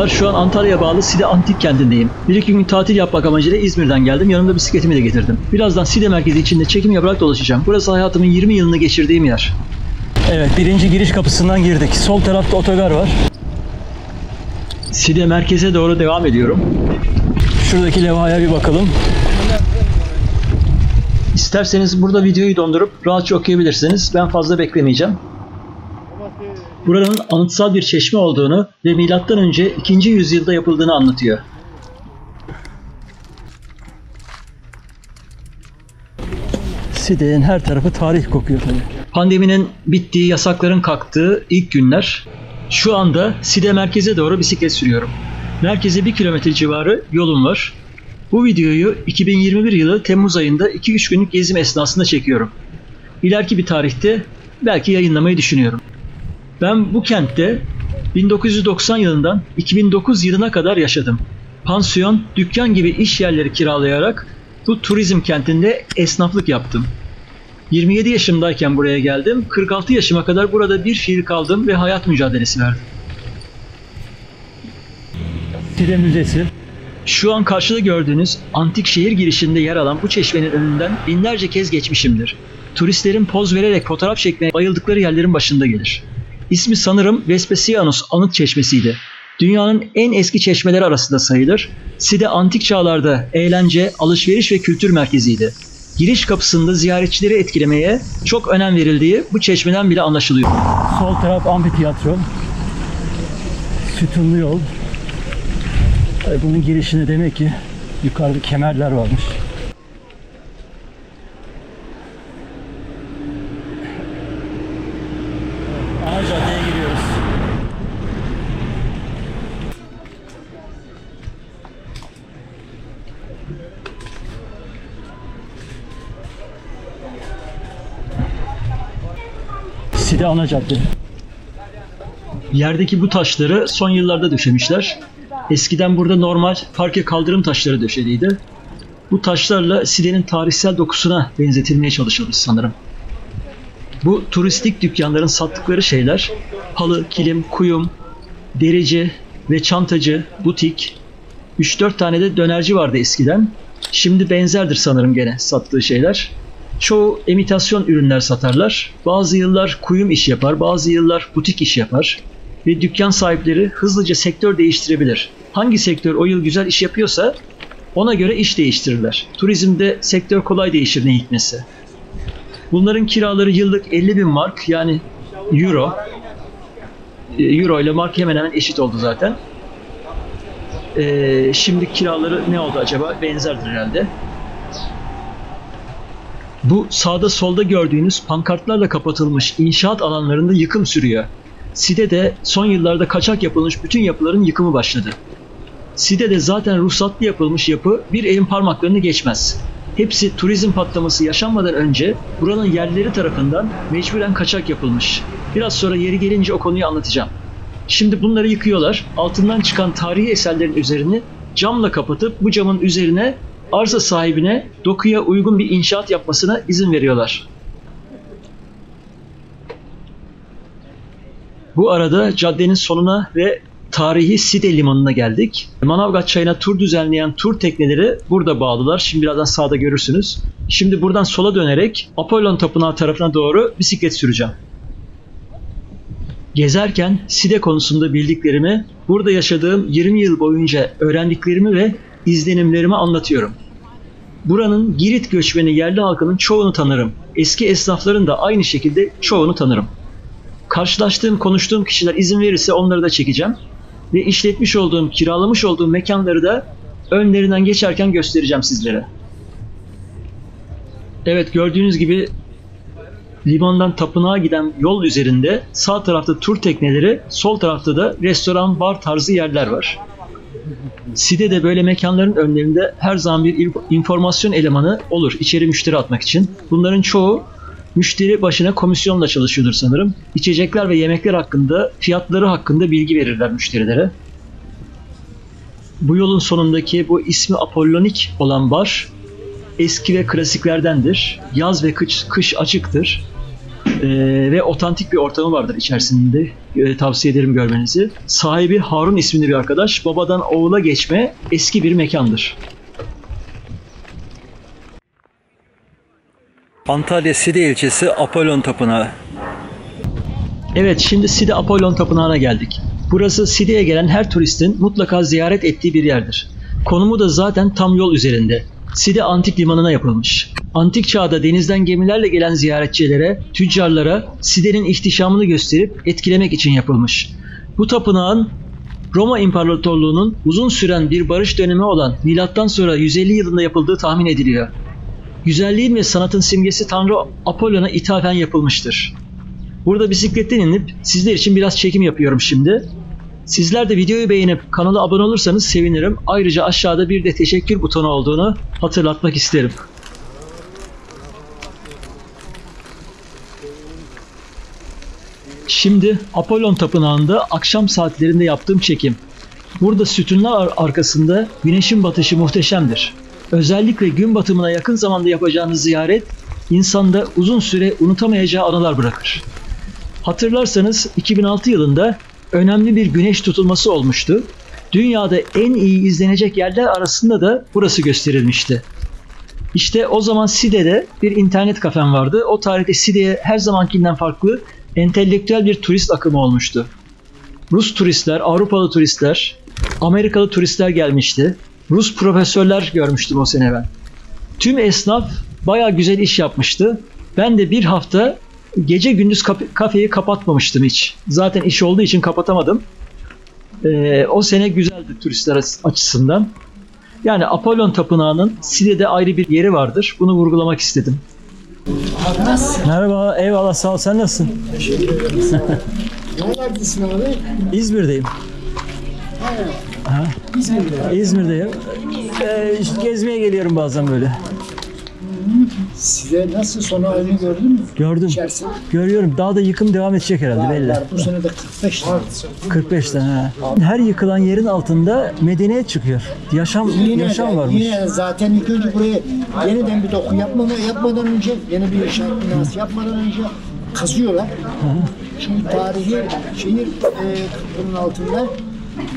Merhabalar, şu an Antalya'ya bağlı Side Antik Kenti'ndeyim. Bir iki gün tatil yapmak amacıyla İzmir'den geldim. Yanımda bisikletimi de getirdim. Birazdan Side merkezi içinde çekim yaparak dolaşacağım. Burası hayatımın 20 yılını geçirdiğim yer. Evet, birinci giriş kapısından girdik. Sol tarafta otogar var. Side merkeze doğru devam ediyorum. Şuradaki levhaya bir bakalım. İsterseniz burada videoyu dondurup rahatça okuyabilirsiniz. Ben fazla beklemeyeceğim. Buranın anıtsal bir çeşme olduğunu ve M.Ö. 2. yüzyılda yapıldığını anlatıyor. Side'nin her tarafı tarih kokuyor tabii. Pandeminin bittiği, yasakların kalktığı ilk günler. Şu anda Side merkeze doğru bisiklet sürüyorum. Merkeze 1 kilometre civarı yolum var. Bu videoyu 2021 yılı Temmuz ayında 2-3 günlük gezim esnasında çekiyorum. İleriki bir tarihte belki yayınlamayı düşünüyorum. Ben bu kentte 1990 yılından 2009 yılına kadar yaşadım. Pansiyon, dükkan gibi iş yerleri kiralayarak bu turizm kentinde esnaflık yaptım. 27 yaşımdayken buraya geldim. 46 yaşıma kadar burada bir fiil kaldım ve hayat mücadelesi verdim. Side Müzesi. Şu an karşıda gördüğünüz antik şehir girişinde yer alan bu çeşmenin önünden binlerce kez geçmişimdir. Turistlerin poz vererek fotoğraf çekmeye bayıldıkları yerlerin başında gelir. İsmi sanırım Vespasianus Anıt Çeşmesi'ydi. Dünyanın en eski çeşmeleri arasında sayılır. Side antik çağlarda eğlence, alışveriş ve kültür merkeziydi. Giriş kapısında ziyaretçileri etkilemeye çok önem verildiği bu çeşmeden bile anlaşılıyor. Sol taraf amfiteyatro. Sütunlu yol. Bunun girişinde demek ki yukarıda kemerler varmış. Ana caddeye giriyoruz. Side ana cadde. Yerdeki bu taşları son yıllarda döşemişler. Eskiden burada normal parke kaldırım taşları döşeliydi. Bu taşlarla Side'nin tarihsel dokusuna benzetilmeye çalışılmış sanırım. Bu turistik dükkanların sattıkları şeyler halı, kilim, kuyum, derici ve çantacı, butik. 3-4 tane de dönerci vardı eskiden. Şimdi benzerdir sanırım gene sattığı şeyler. Çoğu imitasyon ürünler satarlar. Bazı yıllar kuyum iş yapar, bazı yıllar butik iş yapar. Ve dükkan sahipleri hızlıca sektör değiştirebilir. Hangi sektör o yıl güzel iş yapıyorsa ona göre iş değiştirirler. Turizmde sektör kolay değişir ne hikmetse. Bunların kiraları yıllık 50.000 mark, yani euro. Euro ile mark hemen hemen eşit oldu zaten. Şimdi kiraları ne oldu acaba? Benzerdir herhalde. Bu sağda solda gördüğünüz pankartlarla kapatılmış inşaat alanlarında yıkım sürüyor. Side'de son yıllarda kaçak yapılmış bütün yapıların yıkımı başladı. Side'de zaten ruhsatlı yapılmış yapı bir elin parmaklarını geçmez. Hepsi turizm patlaması yaşanmadan önce buranın yerlileri tarafından mecburen kaçak yapılmış. Biraz sonra yeri gelince o konuyu anlatacağım. Şimdi bunları yıkıyorlar. Altından çıkan tarihi eserlerin üzerini camla kapatıp bu camın üzerine arsa sahibine dokuya uygun bir inşaat yapmasına izin veriyorlar. Bu arada caddenin sonuna ve tarihi Side limanına geldik. Manavgat çayına tur düzenleyen tur tekneleri burada bağlılar. Şimdi birazdan sağda görürsünüz. Şimdi buradan sola dönerek Apollon Tapınağı tarafına doğru bisiklet süreceğim. Gezerken Side konusunda bildiklerimi, burada yaşadığım 20 yıl boyunca öğrendiklerimi ve izlenimlerimi anlatıyorum. Buranın Girit göçmeni yerli halkının çoğunu tanırım. Eski esnafların da aynı şekilde çoğunu tanırım. Karşılaştığım, konuştuğum kişiler izin verirse onları da çekeceğim. Ve işletmiş olduğum, kiralamış olduğum mekanları da önlerinden geçerken göstereceğim sizlere. Evet, gördüğünüz gibi limandan tapınağa giden yol üzerinde sağ tarafta tur tekneleri, sol tarafta da restoran, bar tarzı yerler var. Side'de böyle mekanların önlerinde her zaman bir informasyon elemanı olur içeri müşteri atmak için. Bunların çoğu müşteri başına komisyonla çalışıyordur sanırım. İçecekler ve yemekler hakkında, fiyatları hakkında bilgi verirler müşterilere. Bu yolun sonundaki bu ismi Apollonik olan bar eski ve klasiklerdendir. Yaz ve kış açıktır. Ve otantik bir ortamı vardır içerisinde. Tavsiye ederim görmenizi. Sahibi Harun isminde bir arkadaş. Babadan oğula geçme eski bir mekandır. Antalya Side ilçesi Apollon Tapınağı. Evet, şimdi Side Apollon Tapınağı'na geldik. Burası Side'ye gelen her turistin mutlaka ziyaret ettiği bir yerdir. Konumu da zaten tam yol üzerinde. Side antik limanına yapılmış. Antik çağda denizden gemilerle gelen ziyaretçilere, tüccarlara Side'nin ihtişamını gösterip etkilemek için yapılmış. Bu tapınağın Roma İmparatorluğu'nun uzun süren bir barış dönemi olan milattan sonra 150 yılında yapıldığı tahmin ediliyor. Güzelliğin ve sanatın simgesi Tanrı Apollon'a ithafen yapılmıştır. Burada bisikletten inip sizler için biraz çekim yapıyorum şimdi. Sizler de videoyu beğenip kanala abone olursanız sevinirim. Ayrıca aşağıda bir de teşekkür butonu olduğunu hatırlatmak isterim. Şimdi Apollon Tapınağı'nda akşam saatlerinde yaptığım çekim. Burada sütunlar arkasında güneşin batışı muhteşemdir. Özellikle gün batımına yakın zamanda yapacağınız ziyaret insanda uzun süre unutamayacağı anılar bırakır. Hatırlarsanız 2006 yılında önemli bir güneş tutulması olmuştu. Dünyada en iyi izlenecek yerler arasında da burası gösterilmişti. İşte o zaman Side'de bir internet kafem vardı. O tarihte Side'ye her zamankinden farklı entelektüel bir turist akımı olmuştu. Rus turistler, Avrupalı turistler, Amerikalı turistler gelmişti. Rus profesörler görmüştüm o sene ben. Tüm esnaf bayağı güzel iş yapmıştı. Ben de bir hafta gece gündüz kafeyi kapatmamıştım hiç. Zaten iş olduğu için kapatamadım. O sene güzeldi turistler açısından. Yani Apollon Tapınağı'nın Side'de ayrı bir yeri vardır. Bunu vurgulamak istedim. Merhaba, eyvallah, sağ ol. Sen nasılsın? Teşekkür ederim. Neredesin abi? İzmir'deyim. İzmir'deyim. İşte gezmeye geliyorum bazen böyle. Size nasıl son halini gördün mü? Gördüm. İçersin. Görüyorum. Daha da yıkım devam edecek herhalde belli. Bu sene de 45 tane. 45 tane. Her yıkılan yerin altında medeniyet çıkıyor. Yaşam varmış. Yine zaten ilk önce buraya yeniden bir doku yapmadan önce, yeni bir inşaat binası yapmadan önce kazıyorlar. Çünkü tarihi şehir bunun altında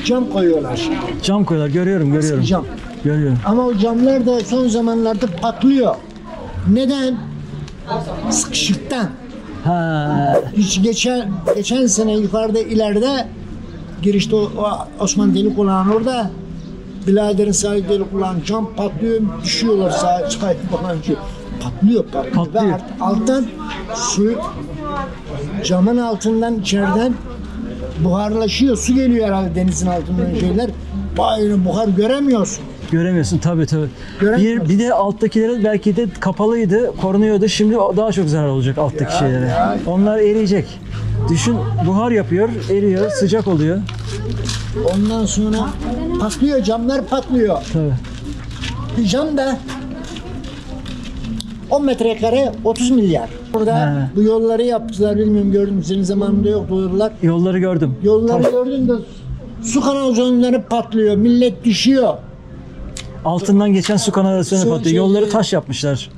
cam koyuyorlar. Cam koyuyorlar. Görüyorum. Cam. Görüyorum. Ama o camlar da son zamanlarda patlıyor. Neden? Sıkışıktan. Hiç geçen sene yukarıda ileride girişte o Osman Delik olan orada biraderin sahip Delik olan cam patlıyor, düşüyorlar sahip olan patlıyor. Ve alttan su camın altından içeriden buharlaşıyor. Su geliyor herhalde denizin altından şeyler. Bayağı buhar göremiyorsun. Göremiyorsun tabii. Bir de alttakileri belki de kapalıydı, korunuyordu. Şimdi daha çok zarar olacak alttaki şeylere. Onlar eriyecek. Düşün, buhar yapıyor, eriyor, sıcak oluyor. Ondan sonra patlıyor, camlar patlıyor. Tabii. Bir cam da 10 metrekare 30 milyar. Burada bu yolları yaptılar, bilmiyorum gördün mü, senin zamanında yoktu yollar. Yolları gördüm. Yolları gördün de su kanalizasyonları patlıyor, millet düşüyor. Altından geçen su kanalizasyonu patlıyor. Yolları taş yapmışlar.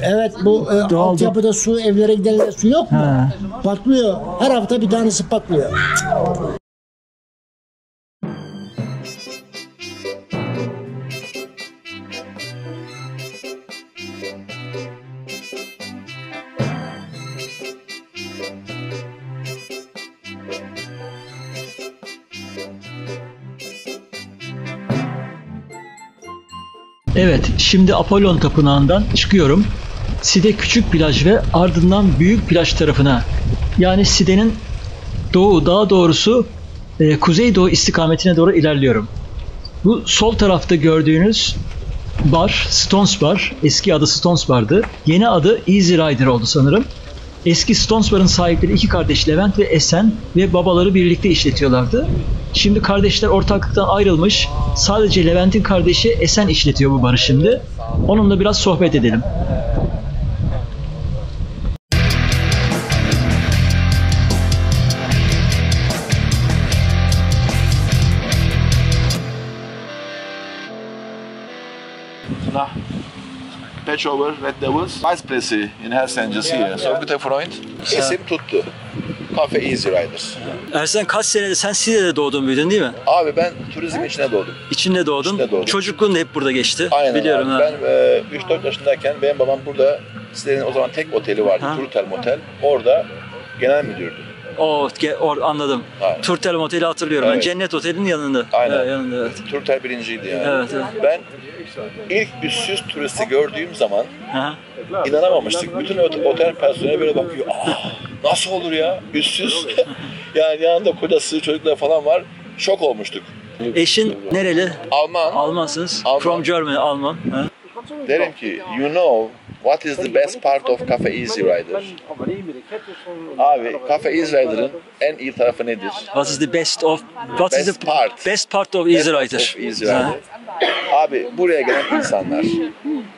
Evet, bu altyapıda su, evlere gidenler su yok mu? Patlıyor. Her hafta bir tanesi patlıyor. Evet, şimdi Apollon Tapınağı'ndan çıkıyorum. Side küçük plaj ve ardından büyük plaj tarafına. Yani Side'nin daha doğrusu kuzeydoğu istikametine doğru ilerliyorum. Bu sol tarafta gördüğünüz bar, Stones Bar. Eski adı Stones Bar'dı. Yeni adı Easy Rider oldu sanırım. Eski Stones Bar'ın sahipleri iki kardeş Levent ve Esen ve babaları birlikte işletiyorlardı. Şimdi kardeşler ortaklıktan ayrılmış. Sadece Levent'in kardeşi Esen işletiyor bu barı şimdi. Onunla biraz sohbet edelim. Patchover, Red Devils, Eispresse in Helsinki here. So gute Freund. İsim tuttu. Cafe Easy Rider. Ersen kaç senede sen Side'de doğdun büyüdün değil mi? Abi ben turizm içine doğdum. İçinde doğdun. İçinde doğdum. Çocukluğun da hep burada geçti. Aynen Biliyorum abi. ha. Ben 3-4 yaşındayken benim babam burada Side'nin o zaman tek oteli vardı. Ha. Turtel Motel. Orada genel müdürdü. Anladım. Aynen. Turtel Oteli hatırlıyorum. Ben Evet. Cennet Oteli'nin yanında. Aynen. Evet, yanında evet. Turtel birinciydi yani. Evet, evet. Ben ilk üstsüz turisti gördüğüm zaman Aha. İnanamamıştık. Bütün otel personeli böyle bakıyor. Nasıl olur ya? Üstsüz. Yani yanında kocası, çocuklar falan var. Şok olmuştuk. Eşin nereli? Alman. Almansınız. Alman. From Germany, Alman. Ha? Derim ki, you know what is the best part of Cafe Easy Rider? Abi, Cafe Easy Rider'ın en iyi tarafı nedir? What is the best of Best part. best part of Easy Best part Rider? of Easy Rider. Abi, buraya gelen insanlar,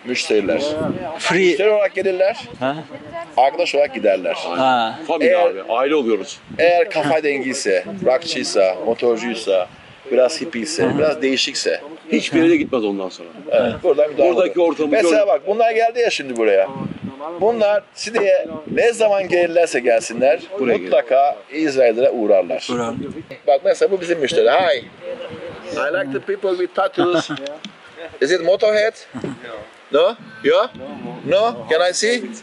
müşteriler. Free. Müşteri olarak gelirler, Ha? arkadaş olarak giderler. Ha. Family Eğer- abi, aile oluyoruz. Eğer kafa dengiyse, rockçıysa, motorcuysa, biraz hippiyse, biraz değişikse, Hiçbir yere gitmez ondan sonra. evet, buradan müdahale Buradaki olur. ortamı Mesela gör- bak bunlar geldi ya şimdi buraya. Bunlar Side'ye ne zaman gelirlerse gelsinler Buraya mutlaka Easy Rider'a uğrarlar. Buram. Bak mesela bu bizim müşteri. Hi. I like the people with tattoos. Is it Motorhead? No? Yeah? No? Can I see? It's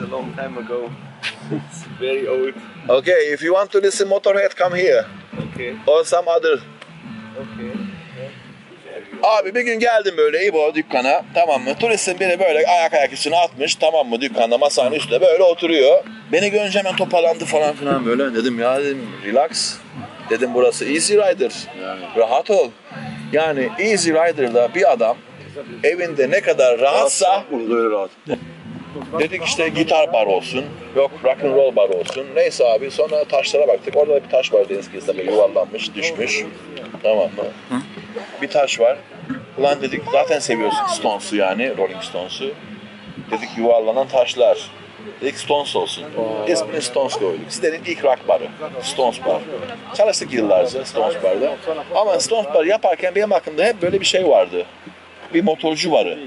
a long time ago. It's very old. Okay, if you want to listen Motorhead, come here. Okay. Or some other. Okay. Abi bir gün geldim böyle İbo dükkana, tamam mı? Turistin biri böyle ayak üstüne atmış, tamam mı? Dükkanda masanın üstünde böyle oturuyor. Beni görünce hemen toparlandı falan filan böyle. Dedim ya dedim relax. Dedim burası Easy Rider. Rahat ol. Yani Easy Rider'da bir adam evinde ne kadar rahatsa Burada öyle rahat. dedik işte gitar bar olsun, yok rock and roll bar olsun. Neyse abi sonra taşlara baktık. Orada da bir taş var deniz kıyısında böyle yuvarlanmış, düşmüş. Tamam mı? Bir taş var. Ulan dedik zaten seviyorsun Stones'u yani, Rolling Stones'u. Dedik yuvarlanan taşlar. Dedik Stones olsun. İsmini Stones koyduk. Side'nin ilk rock barı. Stones Bar. Çalıştık yıllarca Stones Bar'da. Ama Stones Bar yaparken benim aklımda hep böyle bir şey vardı. Bir motorcu barı.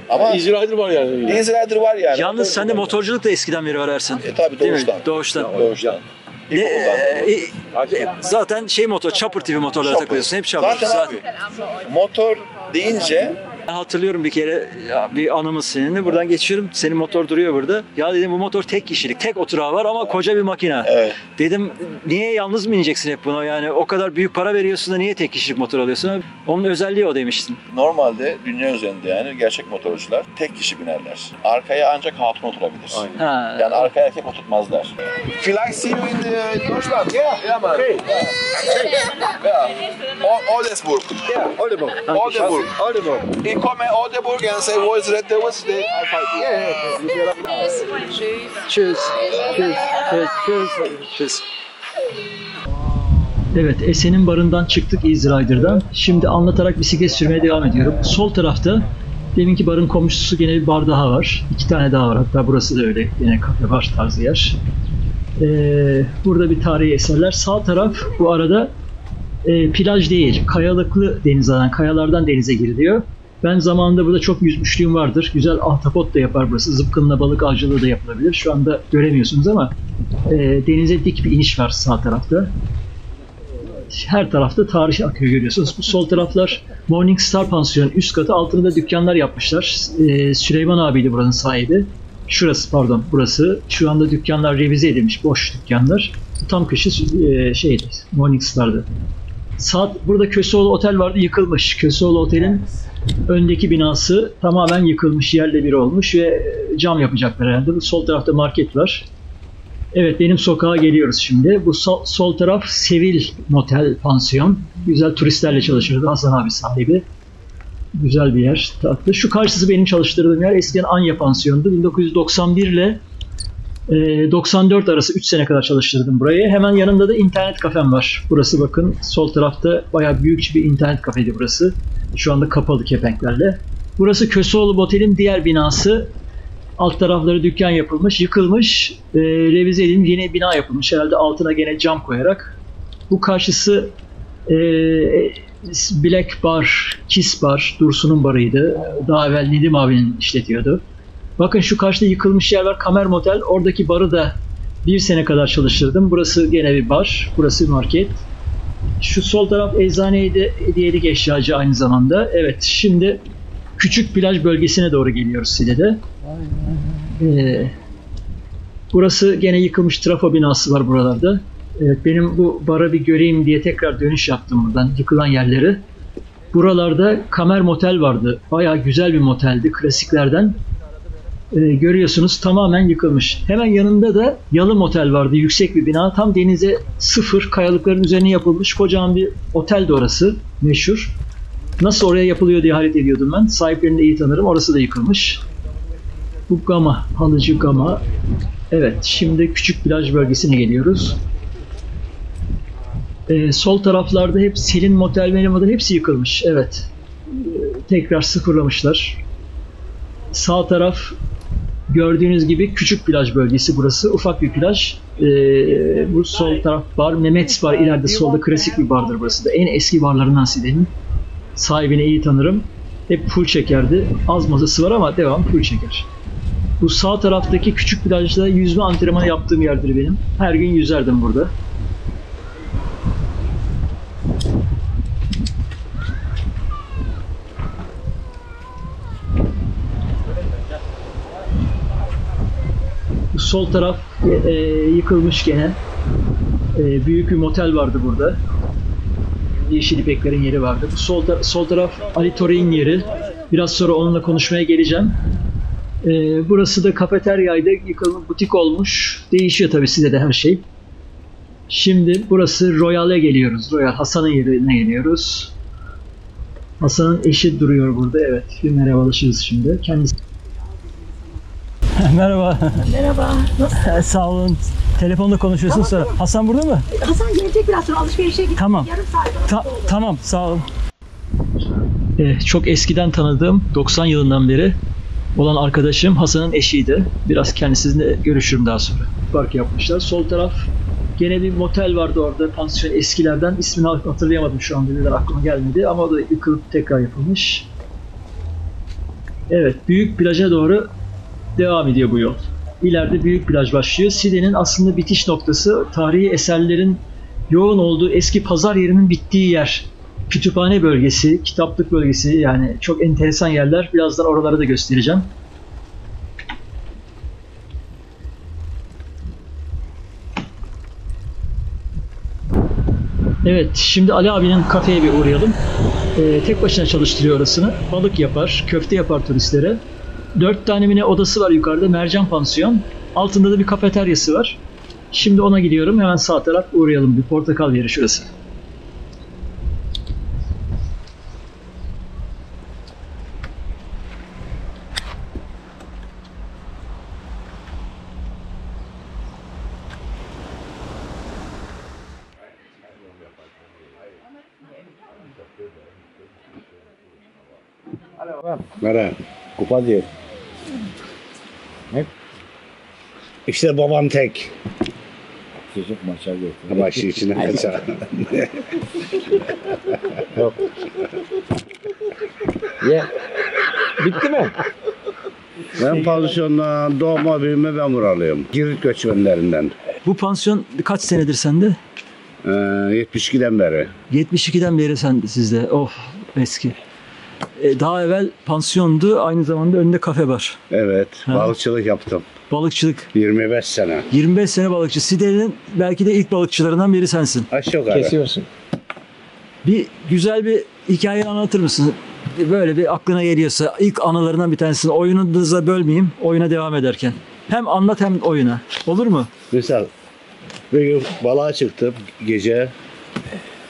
Ama Easy Rider var yani. Easy Rider var yani. Yalnız sende motorculuk da eskiden beri var Ersen. Tabii Değil mi? doğuştan. Doğuştan. Doğuştan. Zaten motor, chopper tipi motorlara Chopper. takılıyorsun. Hep chopper. Zaten abi motor deyince Ben hatırlıyorum bir kere ya, bir anımız seninle. Buradan geçiyorum. Senin motor duruyor burada. Ya dedim bu motor tek kişilik. Tek oturağı var ama koca bir makine. evet. Dedim niye yalnız mı ineceksin hep buna? Yani o kadar büyük para veriyorsun da niye tek kişilik motor alıyorsun? Onun özelliği o demiştin. Normalde dünya üzerinde yani gerçek motorcular tek kişi binerler. Arkaya ancak hatun oturabilir. Ha. Yani arkaya erkek oturtmazlar. Vielleicht see you in Deutschland. Yeah. Yeah, man. Yeah. Oldenburg. Yeah. Oldenburg. Oldenburg. Oldenburg. Ich komme Oldenburg and say wo is Red Devils? They I fight you. Cheers. Cheers. Cheers. Cheers. Cheers. Evet, Esen'in barından çıktık Easy Rider'dan. Şimdi anlatarak bisiklet sürmeye devam ediyorum. Sol tarafta deminki barın komşusu gene bir bar daha var. 2 tane daha var, hatta burası da öyle. Yine kafe bar tarzı yer. Burada bir tarihi eserler. Sağ taraf bu arada plaj değil, kayalıklı deniz alan, kayalardan denize giriliyor. Ben zamanında burada çok yüzmüşlüğüm vardır. Güzel ahtapot da yapar burası. Zıpkınla balık avcılığı da yapılabilir. Şu anda göremiyorsunuz ama denize dik bir iniş var sağ tarafta. Her tarafta tarih akıyor görüyorsunuz. Bu sol taraflar Morning Star Pansiyon. Üst katı altında dükkanlar yapmışlar. Süleyman abiydi buranın sahibi. Şurası pardon burası. Şu anda dükkanlar revize edilmiş. Boş dükkanlar. Tam köşe şeydi. Morning Star'dı. Burada Köseoğlu Otel vardı, yıkılmış. Köseoğlu Otel'in öndeki binası tamamen yıkılmış, yerle bir olmuş ve cam yapacaklar herhalde. Bu sol tarafta market var. Evet, benim sokağa geliyoruz şimdi. Bu sol taraf Sevil Motel Pansiyon. Güzel turistlerle çalışırdı. Hasan abi sahibi. Güzel bir yer, tatlı. Şu karşısı benim çalıştırdığım yer. Eskiden Anya Pansiyon'du. 1991 ile 94 arası 3 sene kadar çalıştırdım burayı. Hemen yanında da internet kafem var. Burası bakın sol tarafta bayağı büyük bir internet kafeydi burası. Şu anda kapalı kepenklerle. Burası Köseoğlu Otel'in diğer binası. Alt tarafları dükkan yapılmış, yıkılmış, revize edilmiş, yeni bina yapılmış. Herhalde altına gene cam koyarak. Bu karşısı Black Bar, Kiss Bar, Dursun'un barıydı. Daha evvel Nedim abinin işletiyordu. Bakın şu karşıda yıkılmış yer var, Kamer Motel. Oradaki barı da bir sene kadar çalıştırdım. Burası gene bir bar, burası market. Şu sol taraf eczaneydi, hediyelik eşyacı aynı zamanda. Evet, şimdi küçük plaj bölgesine doğru geliyoruz Side'de. Burası gene yıkılmış trafo binası var buralarda. Evet, benim bu bara bir göreyim diye tekrar dönüş yaptım buradan yıkılan yerleri. Buralarda Kamer Motel vardı. Bayağı güzel bir moteldi, klasiklerden. Görüyorsunuz tamamen yıkılmış. Hemen yanında da Yalı Motel vardı, yüksek bir bina. Tam denize sıfır, kayalıkların üzerine yapılmış kocaman bir oteldi orası, meşhur. Nasıl oraya yapılıyor diye hayret ediyordum ben. Sahiplerini de iyi tanırım, orası da yıkılmış. Bu Gama, Halıcı Gama. Evet, şimdi küçük plaj bölgesine geliyoruz. Sol taraflarda hep Selin Motel, benim adım, hepsi yıkılmış. Evet, tekrar sıfırlamışlar. Sağ taraf gördüğünüz gibi küçük plaj bölgesi burası. Ufak bir plaj. Bu sol taraf bar. Mehmet Bar ileride solda, klasik bir bardır burası da. En eski barlarından Side'nin. Sahibini iyi tanırım. Hep full çekerdi. Az masası var ama devam full çeker. Bu sağ taraftaki küçük plajda yüzme antrenmanı yaptığım yerdir benim. Her gün yüzerdim burada. Bu sol taraf yıkılmış gene. Büyük bir motel vardı burada. Yeşil İpekler'in yeri vardı. Bu sol taraf Ali Torik'in yeri. Biraz sonra onunla konuşmaya geleceğim. Burası da kafeteryaydı. Yıkılmış, butik olmuş. Değişiyor tabii size de her şey. Şimdi burası Royal'e geliyoruz. Royal, Hasan'ın yerine geliyoruz. Hasan'ın eşi duruyor burada. Evet, bir merhabalaşırız şimdi. Kendisi. Merhaba. Merhaba. Nasılsın? Sağ olun. Telefonda konuşuyorsunuz sonra. Hasan burada mı? Hasan gelecek biraz sonra, alışverişe gidecek. Tamam. Yarım saat sonra. Tamam, sağ olun. Çok eskiden tanıdığım, 90 yılından beri olan arkadaşım Hasan'ın eşiydi. Biraz kendisiyle görüşürüm daha sonra. Park yapmışlar. Sol taraf gene bir motel vardı orada, pansiyon eskilerden. İsmini hatırlayamadım şu anda, birden aklıma gelmedi ama o da yıkılıp tekrar yapılmış. Evet, büyük plaja doğru devam ediyor bu yol. İleride büyük plaj başlıyor. Side'nin aslında bitiş noktası, tarihi eserlerin yoğun olduğu eski pazar yerinin bittiği yer. Kütüphane bölgesi, kitaplık bölgesi, yani çok enteresan yerler. Birazdan oraları da göstereceğim. Evet, şimdi Ali abinin kafeye bir uğrayalım. Tek başına çalıştırıyor orasını. Balık yapar, köfte yapar turistlere. 4 tane mi ne odası var yukarıda, mercan pansiyon. Altında da bir kafeteryası var. Şimdi ona gidiyorum. Hemen sağ taraf uğrayalım. Bir portakal yeri şurası. Nere? Kupa diyor. Ne? İşte babam tek. Çocuk maça götürdü. Maçı içine kaçar. Yok. Ye. Bitti mi? Ben pansiyondan doğma büyüme ben buralıyım. Girit göçmenlerinden. Bu pansiyon kaç senedir sende? 72'den beri. 72'den beri sizde. Of, eski. Daha evvel pansiyondu, aynı zamanda önünde kafe var. Evet, Ha. balıkçılık yaptım. Balıkçılık. 25 sene. 25 sene balıkçı. Side'nin belki de ilk balıkçılarından biri sensin. Aşağı yukarı. Kesiyorsun. Bir güzel bir hikaye anlatır mısın? Böyle bir aklına geliyorsa, ilk anılarından bir tanesini, oyununuza bölmeyeyim, oyuna devam ederken. Hem anlat hem oyuna. Olur mu? Misal, bir gün balığa çıktım gece.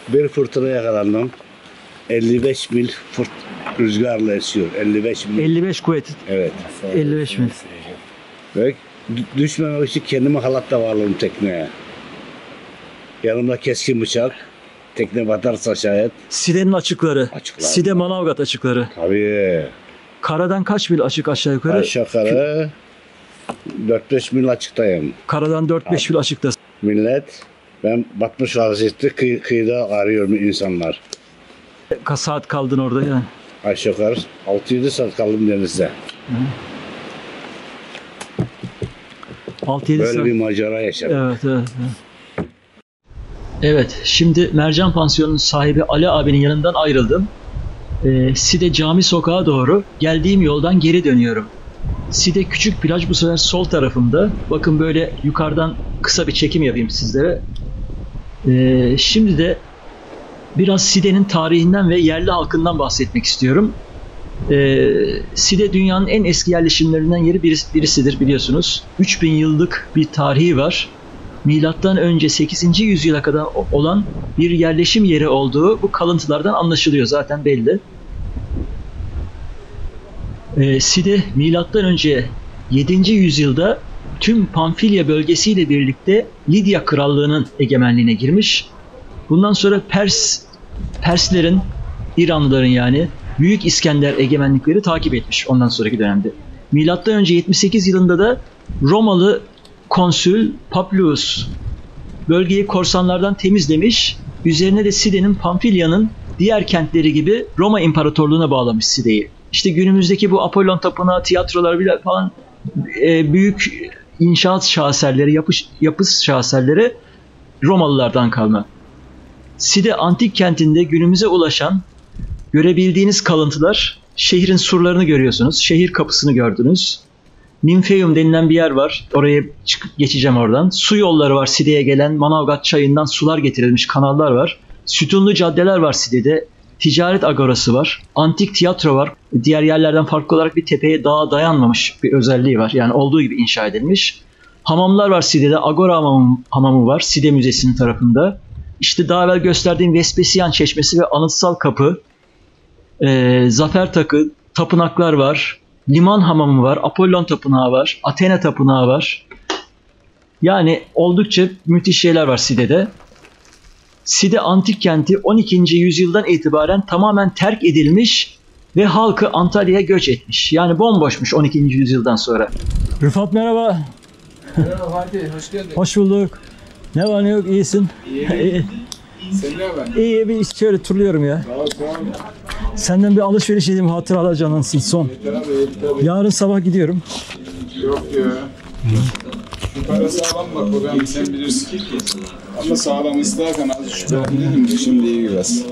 Bir fırtına yakalandım. 55 mil rüzgarla esiyor. 55 mil. 55 kuvvet. Evet. 55 mi? Ve düşmemek için kendimi halatla bağladım tekneye. Yanımda keskin bıçak. Tekne batarsa şayet. Side'nin açıkları. Açıklar. Side Manavgat açıkları. Tabii. Karadan kaç mil açık aşağı yukarı? Aşağı yukarı 4-5 mil açıktayım. Karadan 4-5 mil açıktasın. Millet, ben batmış vaziyette kıyıda arıyorum insanlar. Kaç saat kaldın orada yani? Aşağı yukarı 6-7 saat kaldım denizde. 6-7 Böyle saat. bir macera yaşadım. Evet. Evet, şimdi Mercan Pansiyonu'nun sahibi Ali abinin yanından ayrıldım. Side Cami Sokağı doğru geldiğim yoldan geri dönüyorum. Side küçük plaj bu sefer sol tarafımda. Bakın böyle yukarıdan kısa bir çekim yapayım sizlere. Şimdi de biraz Side'nin tarihinden ve yerli halkından bahsetmek istiyorum. Side dünyanın en eski yerleşimlerinden birisidir biliyorsunuz. 3000 yıllık bir tarihi var. Milattan önce 8. yüzyıla kadar olan bir yerleşim yeri olduğu bu kalıntılardan anlaşılıyor, zaten belli. Side milattan önce 7. yüzyılda tüm Pamfilya bölgesiyle birlikte Lidya Krallığı'nın egemenliğine girmiş. Bundan sonra Perslerin, İranlıların yani Büyük İskender egemenlikleri takip etmiş ondan sonraki dönemde. Milattan önce 78 yılında da Romalı konsül Publius bölgeyi korsanlardan temizlemiş. Üzerine de Side'nin Pamfilya'nın diğer kentleri gibi Roma İmparatorluğu'na bağlamış Side'yi. İşte günümüzdeki bu Apollon Tapınağı, tiyatrolar bile falan büyük inşaat şaheserleri, yapı şaheserleri Romalılardan kalma. Side antik kentinde günümüze ulaşan görebildiğiniz kalıntılar, şehrin surlarını görüyorsunuz, şehir kapısını gördünüz. Ninfeum denilen bir yer var. Oraya çıkıp geçeceğim oradan. Su yolları var Side'ye gelen. Manavgat çayından sular getirilmiş kanallar var. Sütunlu caddeler var Side'de. Ticaret agorası var. Antik tiyatro var. Diğer yerlerden farklı olarak bir tepeye, dağa dayanmamış bir özelliği var. Yani olduğu gibi inşa edilmiş. Hamamlar var Side'de. Agora hamamı var Side Müzesi'nin tarafında. İşte daha evvel gösterdiğim Vespasian Çeşmesi ve Anıtsal Kapı. Zafer Takı, tapınaklar var. Liman hamamı var, Apollon Tapınağı var, Athena Tapınağı var. Yani oldukça müthiş şeyler var Side'de. Side antik kenti 12. yüzyıldan itibaren tamamen terk edilmiş ve halkı Antalya'ya göç etmiş. Yani bomboşmuş 12. yüzyıldan sonra. Rıfat merhaba. Merhaba Fatih, hoş geldin. Hoş bulduk. Ne var ne yok, iyisin? İyi. Sen ne haber? İyi, bir şöyle turluyorum ya. Sağ ol. Senden bir alışveriş edeyim, hatıralar canlansın son. Tabii. Yarın sabah gidiyorum. Yok ya. Şu para sağlam bak bakalım, sen bilirsin. Ama sağlam isterken az şüphelendim de şimdi iyi biraz.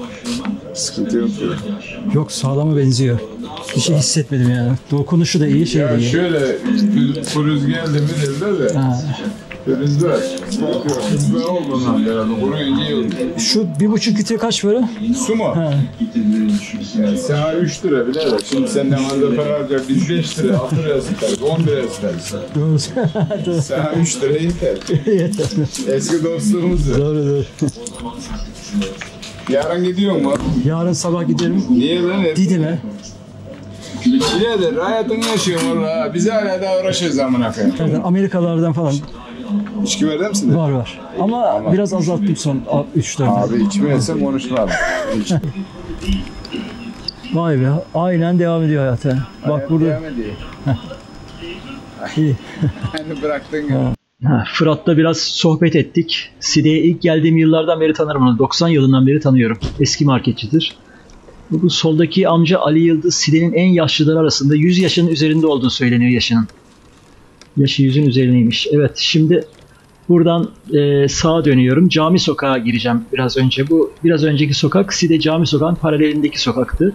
Sıkıntı yok ya. Yok, sağlama benziyor. Bir şey hissetmedim yani. Dokunuşu da iyi, şey de Ya iyi. şöyle, pürüz geldi mi derler de. Ha. Pürüz var. Sıkıntı yok. Hızlı olduğundan beraber. Kuruyunca iyi oldu. Şu 1,5 litre kaç para? Su mu? Ha. Yani sana 3 lira birader. Şimdi senden fazla para alacak. Biz 5 lira, 6 lira isteriz, 10 lira isteriz. Doğru. Sana 3 lira yeter. Yeter. Eski dostluğumuz. Doğru. Yarın gidiyor mu? Yarın sabah gidelim. Niye lan? Didim'e. Birader hayatını yaşıyorum valla. Biz hala daha uğraşıyoruz amına koyayım. Yani Amerikalardan falan İçki verir misin? var. Ama biraz azalttım son 3-4 ay. Abi içmiyorsan konuşma abi. Vay be, aynen devam ediyor hayata. Bak burada. Devam ediyor. İyi. Hani bıraktın ya. Fırat'la biraz sohbet ettik. Side'ye ilk geldiğim yıllardan beri tanırım onu. 90 yılından beri tanıyorum. Eski marketçidir. Bu soldaki amca Ali Yıldız Side'nin en yaşlıları arasında, 100 yaşının üzerinde olduğu söyleniyor yaşının. Yaşı 100'ün üzerindeymiş. Evet, şimdi buradan sağa dönüyorum. Cami Sokağa gireceğim biraz önce. Bu biraz önceki sokak Side Cami Sokağı'nın paralelindeki sokaktı.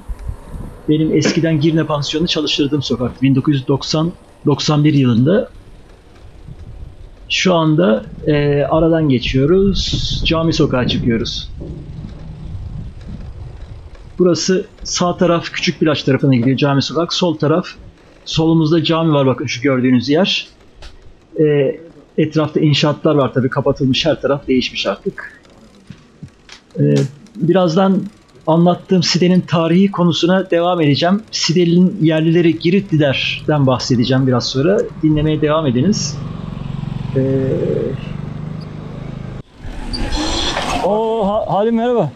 Benim eskiden Girne Pansiyonu çalıştırdığım sokak. 1991 yılında. Şu anda aradan geçiyoruz. Cami Sokağa çıkıyoruz. Burası sağ taraf Küçük Plaj tarafına gidiyor Cami Sokak. Sol taraf, solumuzda cami var, bakın şu gördüğünüz yer. Etrafta inşaatlar var tabii, kapatılmış, her taraf değişmiş artık. Birazdan anlattığım Side'nin tarihi konusuna devam edeceğim. Side'nin yerlileri Giritlilerden bahsedeceğim biraz sonra. Dinlemeye devam ediniz. Halim merhaba.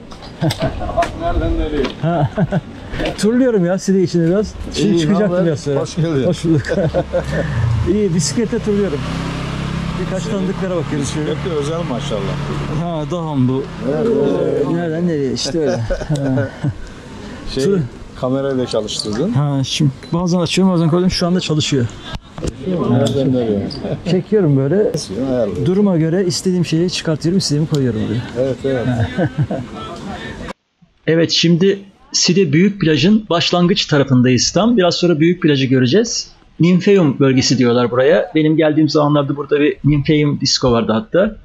Nereden nereye? Turluyorum ya Side içinde biraz. Şimdi çıkacaktım biraz sonra. Hoş geldin. Hoş bulduk. İyi, bisikletle turluyorum. Birkaç tanıdıklara bakıyoruz şöyle. Bisikletli özel maşallah. Ha, Daham bu. Nereden nereye işte öyle. Kamerayla çalıştırdın. Ha, şimdi bazen açıyorum bazen koyuyorum, şu anda çalışıyor. Nereden nereye? Çekiyorum böyle. Ayarlı. Duruma göre istediğim şeyi çıkartıyorum, istediğimi koyuyorum böyle. Evet evet. Evet, şimdi Side Büyük Plaj'ın başlangıç tarafındayız tam. Biraz sonra Büyük Plaj'ı göreceğiz. Nymphaeum bölgesi diyorlar buraya. Benim geldiğim zamanlarda burada bir Nymphaeum disco vardı hatta.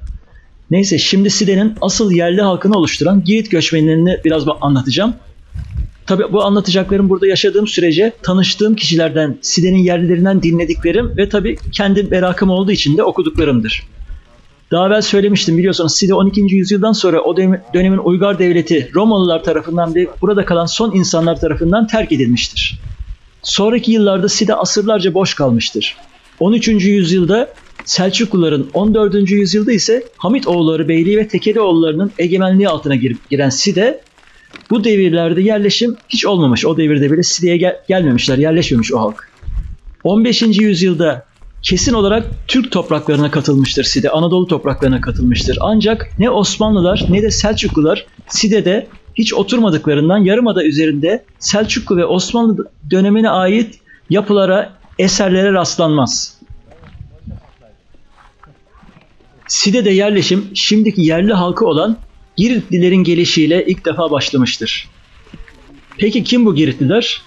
Neyse, şimdi Side'nin asıl yerli halkını oluşturan Girit göçmenlerini biraz anlatacağım. Tabii bu anlatacaklarım burada yaşadığım sürece tanıştığım kişilerden, Side'nin yerlilerinden dinlediklerim ve tabii kendi merakım olduğu için de okuduklarımdır. Daha evvel söylemiştim, biliyorsunuz Side 12. yüzyıldan sonra o dönemin uygar devleti Romalılar tarafından ve burada kalan son insanlar tarafından terk edilmiştir. Sonraki yıllarda Side asırlarca boş kalmıştır. 13. yüzyılda Selçukluların, 14. yüzyılda ise Hamitoğulları Beyliği ve Tekelioğullarının egemenliği altına giren Side, bu devirlerde yerleşim hiç olmamış. O devirde bile Side'ye gelmemişler, yerleşmemiş o halk. 15. yüzyılda kesin olarak Türk topraklarına katılmıştır Side, Anadolu topraklarına katılmıştır. Ancak ne Osmanlılar ne de Selçuklular Side'de hiç oturmadıklarından Yarımada üzerinde Selçuklu ve Osmanlı dönemine ait yapılara, eserlere rastlanmaz. Side'de yerleşim şimdiki yerli halkı olan Giritlilerin gelişiyle ilk defa başlamıştır. Peki kim bu Giritliler?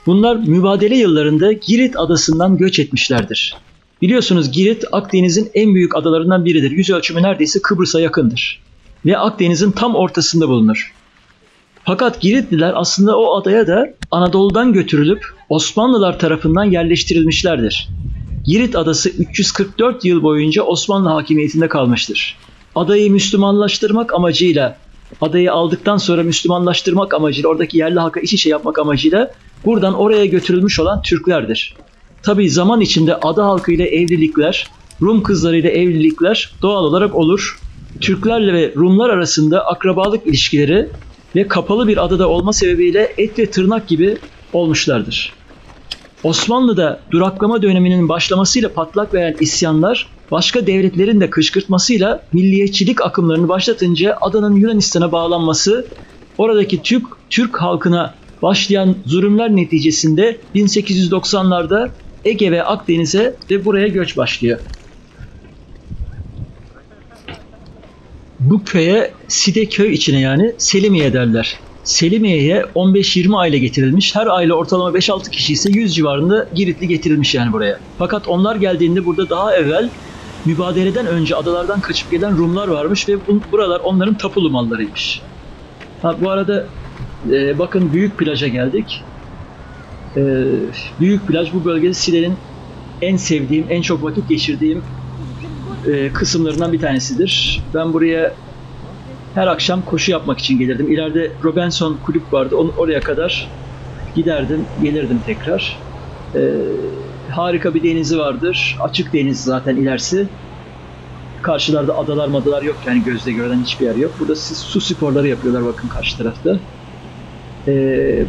Bunlar mübadele yıllarında Girit adasından göç etmişlerdir. Biliyorsunuz Girit Akdeniz'in en büyük adalarından biridir. Yüz ölçümü neredeyse Kıbrıs'a yakındır. Ve Akdeniz'in tam ortasında bulunur. Fakat Giritliler aslında o adaya da Anadolu'dan götürülüp Osmanlılar tarafından yerleştirilmişlerdir. Girit adası 344 yıl boyunca Osmanlı hakimiyetinde kalmıştır. Adayı Müslümanlaştırmak amacıyla, adayı aldıktan sonra Müslümanlaştırmak amacıyla, oradaki yerli halka iç içe yapmak amacıyla buradan oraya götürülmüş olan Türklerdir. Tabii zaman içinde ada halkıyla evlilikler, Rum kızlarıyla evlilikler doğal olarak olur. Türklerle ve Rumlar arasında akrabalık ilişkileri ve kapalı bir adada olma sebebiyle et ve tırnak gibi olmuşlardır. Osmanlı'da duraklama döneminin başlamasıyla patlak veren isyanlar, başka devletlerin de kışkırtmasıyla milliyetçilik akımlarını başlatınca adanın Yunanistan'a bağlanması, oradaki Türk halkına başlayan zulümler neticesinde 1890'larda Ege ve Akdeniz'e ve buraya göç başlıyor. Bu köye Side köy içine yani Selimiye derler. Selimiye'ye 15-20 aile getirilmiş. Her aile ortalama 5-6 kişi ise 100 civarında Giritli getirilmiş yani buraya. Fakat onlar geldiğinde burada daha evvel mübadeleden önce adalardan kaçıp gelen Rumlar varmış ve buralar onların tapulu mallarıymış. Bu arada bakın Büyük Plaj'a geldik. Büyük Plaj bu bölgede Side'nin en sevdiğim, en çok vakit geçirdiğim kısımlarından bir tanesidir. Ben buraya her akşam koşu yapmak için gelirdim. İleride Robinson kulüp vardı. Oraya kadar giderdim, gelirdim tekrar. Harika bir denizi vardır. Açık deniz zaten ilerisi. Karşılarda adalar madalar yok yani gözle görülen hiçbir yer yok. Burada su sporları yapıyorlar bakın karşı tarafta.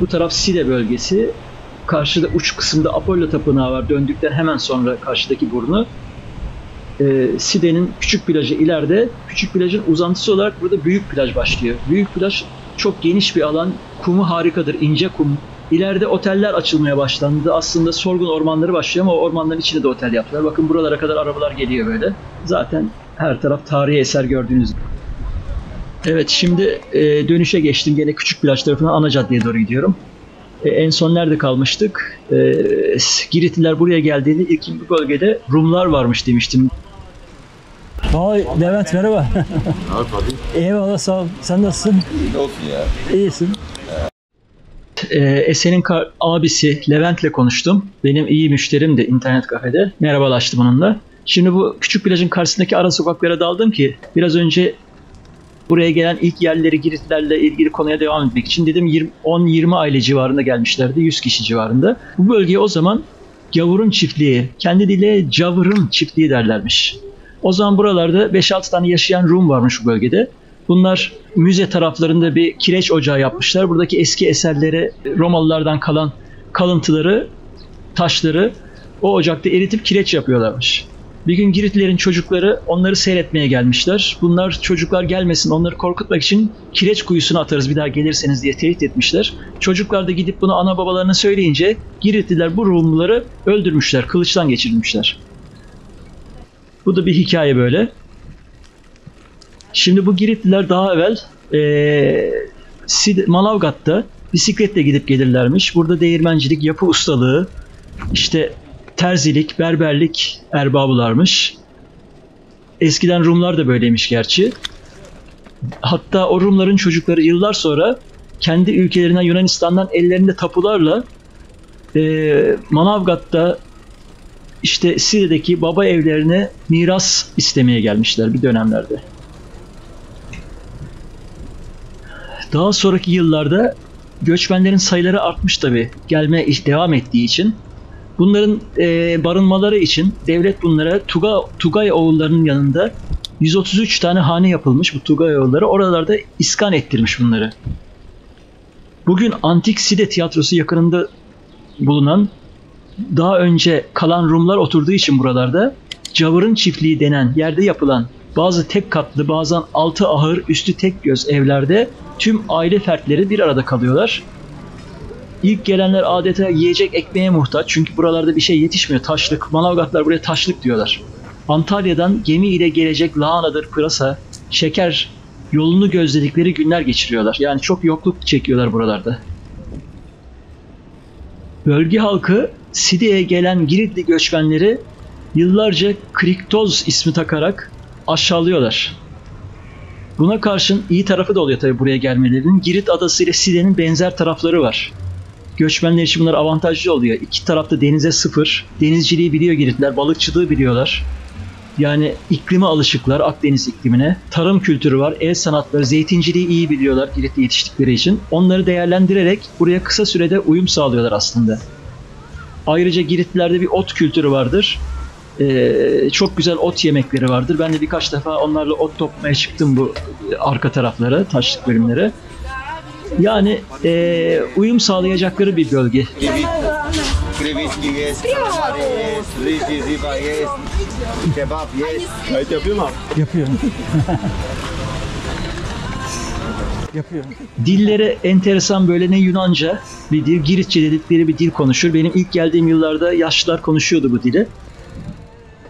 Bu taraf Side bölgesi. Karşıda uç kısımda Apollo Tapınağı var. Döndükten hemen sonra karşıdaki burnu. Side'nin küçük plajı ileride. Küçük plajın uzantısı olarak burada büyük plaj başlıyor. Büyük plaj çok geniş bir alan. Kumu harikadır, ince kum. İleride oteller açılmaya başlandı. Aslında Sorgun ormanları başlıyor ama o ormanların içinde de otel yaptılar. Bakın buralara kadar arabalar geliyor böyle. Zaten her taraf tarihi eser gördüğünüz gibi. Evet, şimdi dönüşe geçtim. Gene küçük plaj tarafından ana caddeye doğru gidiyorum. En son nerede kalmıştık? Giritliler buraya geldiğinde ilk bu bölgede Rumlar varmış demiştim. Vay Levent merhaba. Eyvallah sağ ol. Sen nasılsın? İyi olsun ya. İyisin. Esen'in abisi Levent'le konuştum. Benim iyi müşterimdi internet kafede. Merhabalaştım onunla. Şimdi bu küçük plajın karşısındaki ara sokaklara daldım ki biraz önce buraya gelen ilk yerlileri Giritlerle ilgili konuya devam etmek için dedim 10-20 aile civarında gelmişlerdi. 100 kişi civarında. Bu bölgeye o zaman Gavur'un çiftliği, kendi diliyle Cavır'ın çiftliği derlermiş. O zaman buralarda 5-6 tane yaşayan Rum varmış bu bölgede. Bunlar müze taraflarında bir kireç ocağı yapmışlar. Buradaki eski eserleri, Romalılardan kalan kalıntıları, taşları o ocakta eritip kireç yapıyorlarmış. Bir gün Giritlilerin çocukları onları seyretmeye gelmişler. Bunlar çocuklar gelmesin, onları korkutmak için kireç kuyusuna atarız bir daha gelirseniz diye tehdit etmişler. Çocuklar da gidip bunu ana babalarına söyleyince Giritliler bu Rumluları öldürmüşler, kılıçtan geçirmişler. Bu da bir hikaye böyle. Şimdi bu Giritliler daha evvel Manavgat'ta bisikletle gidip gelirlermiş. Burada değirmencilik, yapı ustalığı, işte terzilik, berberlik erbabılarmış. Eskiden Rumlar da böyleymiş gerçi. Hatta o Rumların çocukları yıllar sonra kendi ülkelerinden, Yunanistan'dan ellerinde tapularla Manavgat'ta işte Side'deki baba evlerine miras istemeye gelmişler bir dönemlerde. Daha sonraki yıllarda göçmenlerin sayıları artmış tabii. Gelmeye devam ettiği için. Bunların barınmaları için devlet bunlara Tugay oğullarının yanında 133 tane hane yapılmış bu Tugay oğulları. Oralarda iskan ettirmiş bunları. Bugün Antik Side Tiyatrosu yakınında bulunan, daha önce kalan Rumlar oturduğu için buralarda Cavırın Çiftliği denen yerde yapılan bazı tek katlı, bazen altı ahır, üstü tek göz evlerde tüm aile fertleri bir arada kalıyorlar. İlk gelenler adeta yiyecek ekmeğe muhtaç çünkü buralarda bir şey yetişmiyor. Taşlık, Manavgatlar buraya taşlık diyorlar. Antalya'dan gemi ile gelecek lahanadır, pırasa, şeker yolunu gözledikleri günler geçiriyorlar. Yani çok yokluk çekiyorlar buralarda. Bölge halkı Side'ye gelen Giritli göçmenleri yıllarca Kriktoz ismi takarak aşağılıyorlar. Buna karşın iyi tarafı da oluyor tabii buraya gelmelerinin. Girit adası ile Side'nin benzer tarafları var. Göçmenler için bunlar avantajlı oluyor. İki tarafta denize sıfır. Denizciliği biliyor Giritler, balıkçılığı biliyorlar. Yani iklime alışıklar, Akdeniz iklimine. Tarım kültürü var, el sanatları, zeytinciliği iyi biliyorlar Girit'te yetiştikleri için. Onları değerlendirerek buraya kısa sürede uyum sağlıyorlar aslında. Ayrıca Giritlilerde bir ot kültürü vardır. Çok güzel ot yemekleri vardır. Ben de birkaç defa onlarla ot toplamaya çıktım bu arka taraflara, taşlık bölümlere. Yani uyum sağlayacakları bir bölge. Krevitki jest, kalmary jest, ryż ziba jest, kebap jest. Kayıt yapıyor mu abi? Yapıyor. Yapıyor. Dillere enteresan böyle ne Yunanca bir dil, Giritçe dedikleri bir dil konuşur. Benim ilk geldiğim yıllarda yaşlılar konuşuyordu bu dili.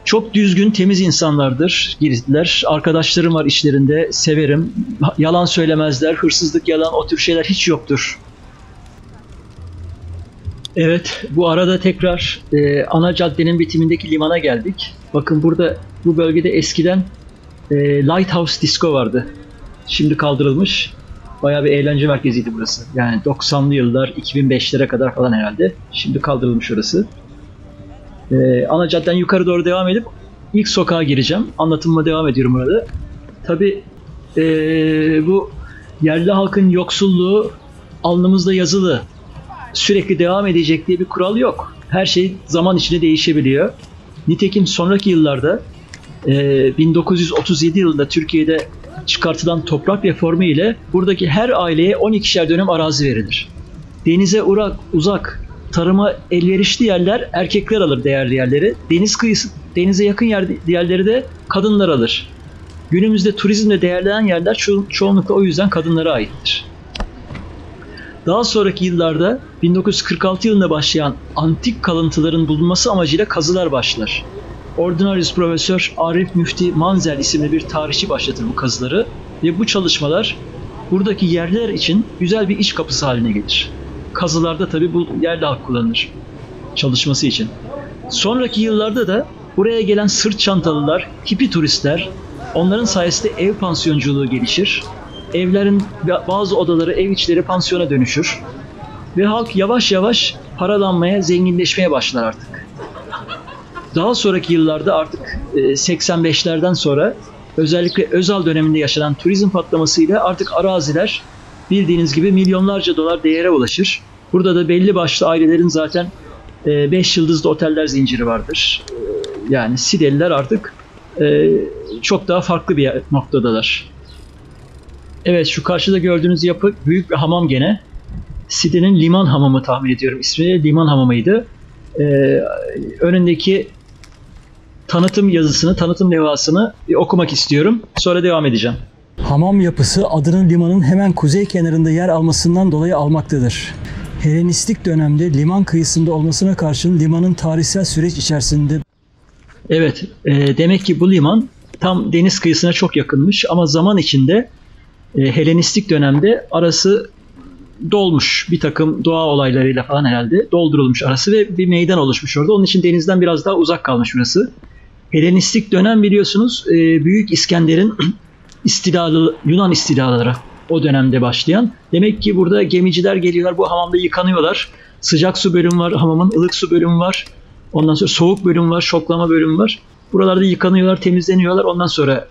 Çok düzgün, temiz insanlardır Giritliler. Arkadaşlarım var içlerinde, severim. Yalan söylemezler, hırsızlık, yalan, o tür şeyler hiç yoktur. Evet, bu arada tekrar ana caddenin bitimindeki limana geldik. Bakın burada, bu bölgede eskiden Lighthouse Disco vardı. Şimdi kaldırılmış. Bayağı bir eğlence merkeziydi burası. Yani 90'lı yıllar, 2005'lere kadar falan herhalde. Şimdi kaldırılmış orası. Ana caddeden yukarı doğru devam edip ilk sokağa gireceğim. Anlatımıma devam ediyorum orada. Tabii bu yerli halkın yoksulluğu alnımızda yazılı. Sürekli devam edecek diye bir kural yok. Her şey zaman içinde değişebiliyor. Nitekim sonraki yıllarda 1937 yılında Türkiye'de çıkartılan toprak reformu ile buradaki her aileye 12'şer dönüm arazi verilir. Denize uzak, tarıma elverişli yerler erkekler alır, değerli yerleri. Deniz kıyısı, denize yakın yerleri de kadınlar alır. Günümüzde turizmle değerlenen yerler çoğunlukla o yüzden kadınlara aittir. Daha sonraki yıllarda 1946 yılında başlayan antik kalıntıların bulunması amacıyla kazılar başlar. Ordinarius Profesör Arif Müfti Manzel isimli bir tarihçi başlatır bu kazıları ve bu çalışmalar buradaki yerliler için güzel bir iş kapısı haline gelir. Kazılarda tabii bu yerli halk kullanılır çalışması için. Sonraki yıllarda da buraya gelen sırt çantalılar, hippi turistler, onların sayesinde ev pansiyonculuğu gelişir. Evlerin bazı odaları, ev içleri pansiyona dönüşür. Ve halk yavaş yavaş paralanmaya, zenginleşmeye başlar artık. Daha sonraki yıllarda artık 85'lerden sonra özellikle Özal döneminde yaşanan turizm patlamasıyla artık araziler bildiğiniz gibi milyonlarca dolar değere ulaşır. Burada da belli başlı ailelerin zaten 5 yıldızlı oteller zinciri vardır. Yani Sideliler artık çok daha farklı bir noktadalar. Evet, şu karşıda gördüğünüz yapı büyük bir hamam gene. Side'nin liman hamamı tahmin ediyorum. İsmi liman hamamıydı. Önündeki tanıtım yazısını, tanıtım levhasını okumak istiyorum. Sonra devam edeceğim. Hamam yapısı adının limanın hemen kuzey kenarında yer almasından dolayı almaktadır. Helenistik dönemde liman kıyısında olmasına karşın limanın tarihsel süreç içerisinde... Evet, demek ki bu liman tam deniz kıyısına çok yakınmış ama zaman içinde Helenistik dönemde arası dolmuş. Bir takım doğa olaylarıyla falan herhalde doldurulmuş arası ve bir meydan oluşmuş orada. Onun için denizden biraz daha uzak kalmış burası. Helenistik dönem biliyorsunuz Büyük İskender'in Yunan istilaları o dönemde başlayan. Demek ki burada gemiciler geliyorlar, bu hamamda yıkanıyorlar. Sıcak su bölümü var, hamamın ılık su bölümü var. Ondan sonra soğuk bölüm var, şoklama bölümü var. Buralarda yıkanıyorlar, temizleniyorlar. Ondan sonra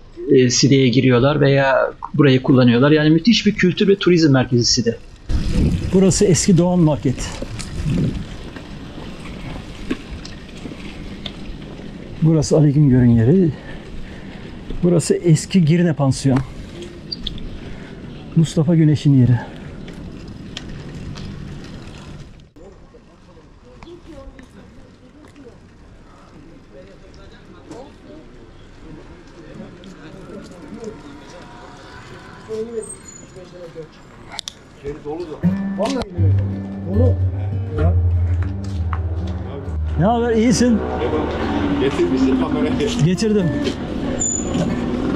Side'ye giriyorlar veya burayı kullanıyorlar. Yani müthiş bir kültür ve turizm merkezi Side. Burası eski Doğan Market. Burası Ali Güngör'ün yeri. Burası eski Girne Pansiyon. Mustafa Güneş'in yeri. Ne haber? İyisin? Getirmişsin kamerayı. Getirdim.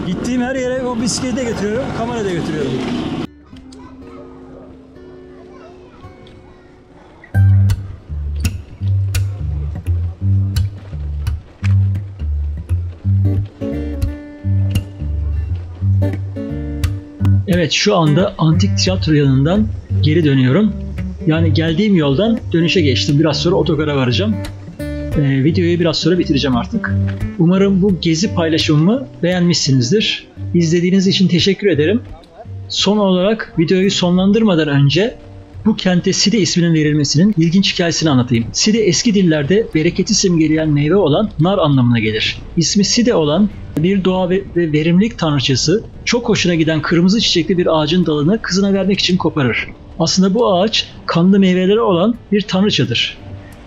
Gittiğim her yere o bisikleti de getiriyorum, kamerayı da götürüyorum. Evet, şu anda Antik Tiyatro yanından geri dönüyorum. Yani geldiğim yoldan dönüşe geçtim. Biraz sonra otogara varacağım. Videoyu biraz sonra bitireceğim artık. Umarım bu gezi paylaşımımı beğenmişsinizdir. İzlediğiniz için teşekkür ederim. Son olarak videoyu sonlandırmadan önce bu kente Side isminin verilmesinin ilginç hikayesini anlatayım. Side eski dillerde bereketi simgeleyen meyve olan nar anlamına gelir. İsmi Side olan bir doğa ve verimlilik tanrıçası çok hoşuna giden kırmızı çiçekli bir ağacın dalını kızına vermek için koparır. Aslında bu ağaç kanlı meyveleri olan bir tanrıçadır.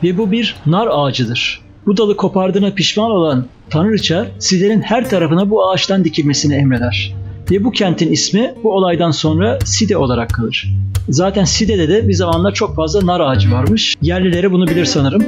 Ve bu bir nar ağacıdır. Bu dalı kopardığına pişman olan tanrıça Side'nin her tarafına bu ağaçtan dikilmesini emreder. Ve bu kentin ismi bu olaydan sonra Side olarak kalır. Zaten Side'de de bir zamanlar çok fazla nar ağacı varmış. Yerlileri bunu bilir sanırım.